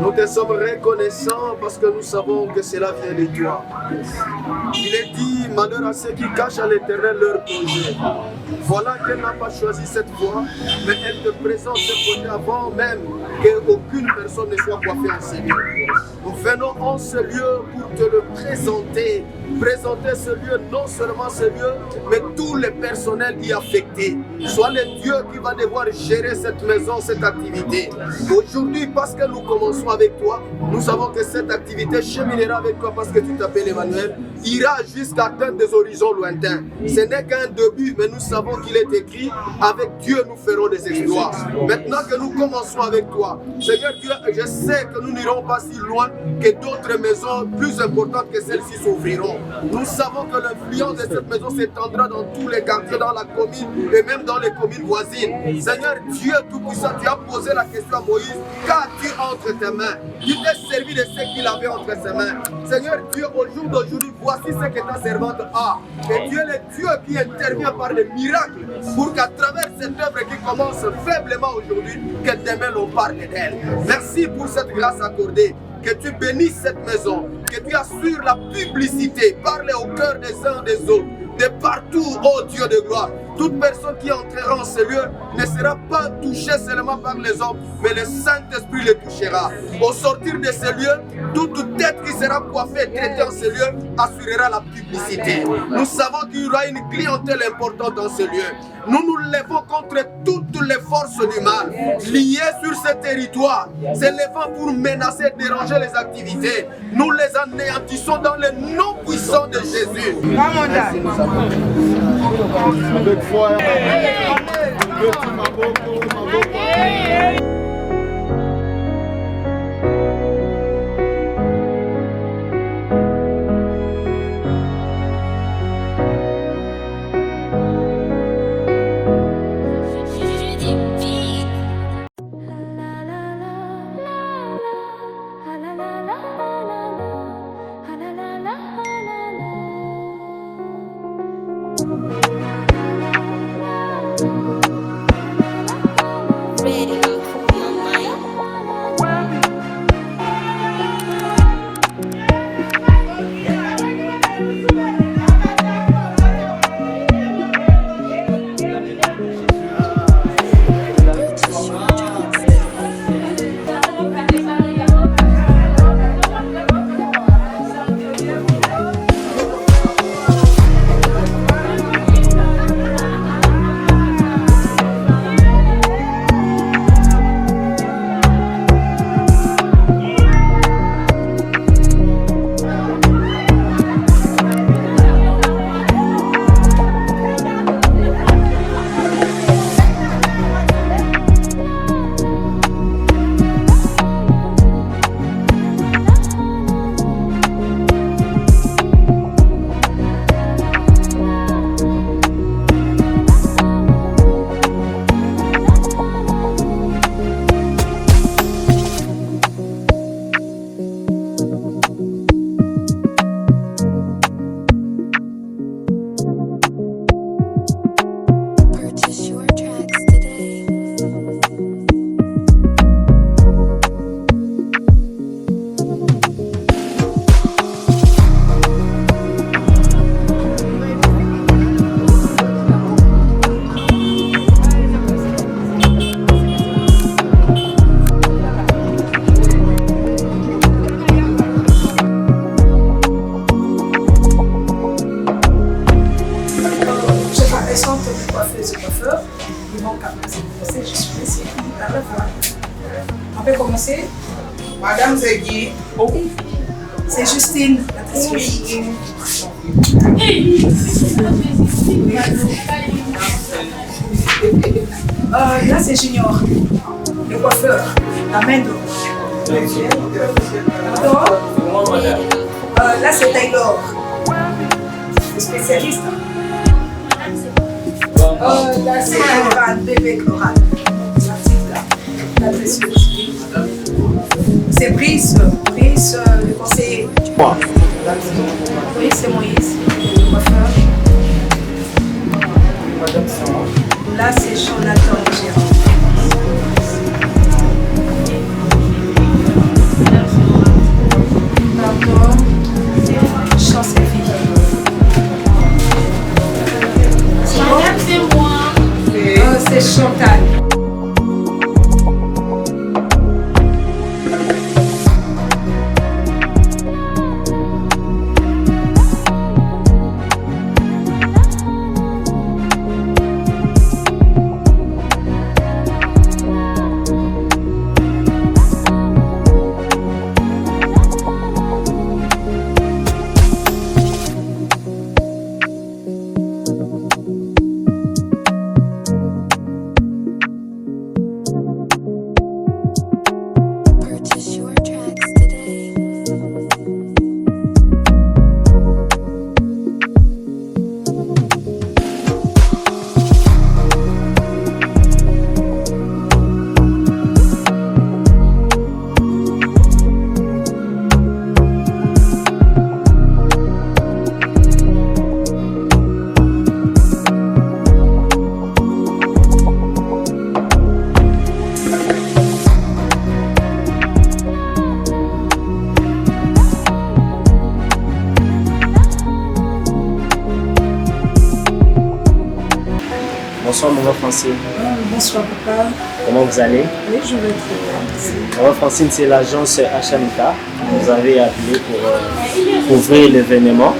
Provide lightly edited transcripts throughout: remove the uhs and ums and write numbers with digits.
Nous te sommes reconnaissants parce que nous savons que cela vient de toi. Il est dit, malheur à ceux qui cachent à l'Éternel leur projet. Voilà qu'elle n'a pas choisi cette voie, mais elle te présente ce projet avant même qu'aucune personne ne soit coiffée en Seigneur. Nous venons en ce lieu pour te le présenter. Présenter ce lieu, non seulement ce lieu, mais tous les personnels y affectés. Sois le Dieu qui va devoir gérer cette maison, cette activité. Aujourd'hui, parce que nous commençons avec toi, nous savons que cette activité cheminera avec toi parce que tu t'appelles Emmanuel, ira jusqu'à atteindre des horizons lointains. Ce n'est qu'un début, mais nous savons qu'il est écrit, avec Dieu nous ferons des exploits. Maintenant que nous commençons avec toi, Seigneur Dieu, je sais que nous n'irons pas si loin que d'autres maisons plus importantes que celles-ci s'ouvriront. Nous savons que l'influence de cette maison s'étendra dans tous les quartiers, dans la commune et même dans les communes voisines. Seigneur Dieu Tout-Puissant, tu as posé la question à Moïse, qu'as-tu entre tes mains? Il t'est servi de ce qu'il avait entre ses mains. Seigneur Dieu, au jour d'aujourd'hui, voici ce que ta servante a. Et tu es le Dieu qui intervient par des miracles pour qu'à travers cette œuvre qui commence faiblement aujourd'hui, que demain l'on parle d'elle. Merci pour cette grâce accordée. Que tu bénisses cette maison, que tu assures la publicité, parle au cœur des uns des autres, de partout, ô Dieu de gloire. Toute personne qui entrera en ce lieu ne sera pas touchée seulement par les hommes, mais le Saint-Esprit les touchera. Au sortir de ce lieu, toute tête qui sera coiffée et traitée en ce lieu assurera la publicité. Nous savons qu'il y aura une clientèle importante dans ce lieu. Nous nous levons contre toutes les forces du mal liées sur ce territoire, s'élevant pour menacer et déranger les activités. Nous les anéantissons dans le nom puissant de Jésus. Avec foi. Madame Zegui. C'est Justine. Oui. Là, c'est Junior, le coiffeur, la main d'or. Là, c'est Taylor, le spécialiste. Là, c'est Cloran, bébé Cloran. La petite là, la précieuse. C'est Brice, le conseiller. Oui, c'est Moïse, le coiffeur. Là, c'est Jonathan, le gérant. Bonsoir maman Francine. Bonsoir papa. Comment vous allez? Oui, je vais très bien. Merci. Maman Francine, c'est l'agence HMK. Vous avez appelé pour ouvrir l'événement.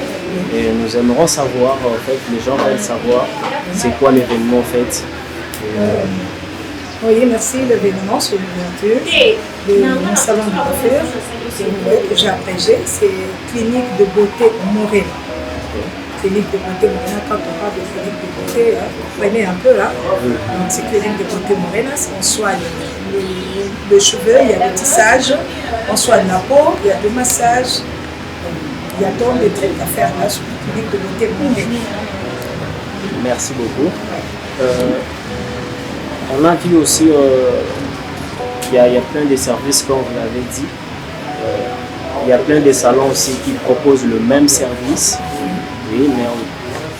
Et nous aimerons savoir, en fait, les gens veulent savoir c'est quoi l'événement en fait. Oui, merci. L'événement, c'est l'ouverture de mon salon de coiffure que j'ai abrégé. C'est Clinique de beauté Morena. Clinique de beauté Morena, quand on parle de clinique de beauté, vous comprenez un peu là. Donc c'est Clinique de beauté Morena, on soigne le cheveu, il y a le tissage, on soigne la peau, il y a le massage. Il y a donc des trucs à faire là sur la clinique de beauté Morena. Merci beaucoup. On a vu aussi qu'il y a plein de services, comme vous l'avez dit. Il y a plein de salons aussi qui proposent le même service. Oui, mais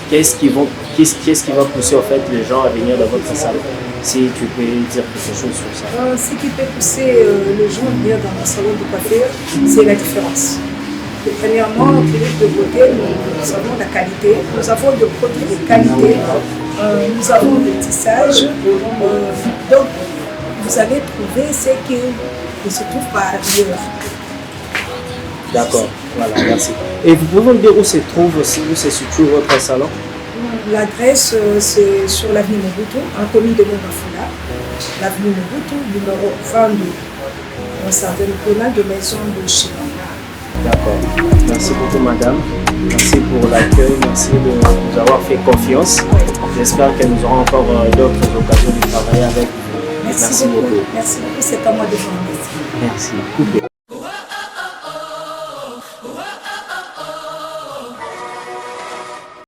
qu'est-ce qui va pousser en fait les gens à venir dans votre salon? Si tu peux dire quelque chose sur ça. Ce qui peut pousser les gens à venir dans mon salon de coiffure, c'est la différence. Premièrement, en clinique de beauté, nous avons la qualité, nous avons des produits de qualité, nous avons le tissage. Donc, vous allez trouver ce qui ne se trouve pas ailleurs. D'accord, voilà, merci. Et vous pouvez me dire où se trouve aussi, où se situe votre salon? L'adresse, c'est sur l'avenue Mobutu, en commune de Mongafula. L'avenue Mobutu, numéro 22, dans certaines communes de maison de Chine. D'accord. Merci beaucoup, madame. Merci pour l'accueil. Merci de nous avoir fait confiance. J'espère que nous aurons encore d'autres occasions de travailler avec vous. Merci beaucoup. Merci beaucoup. C'est à moi de vous remercier. Merci.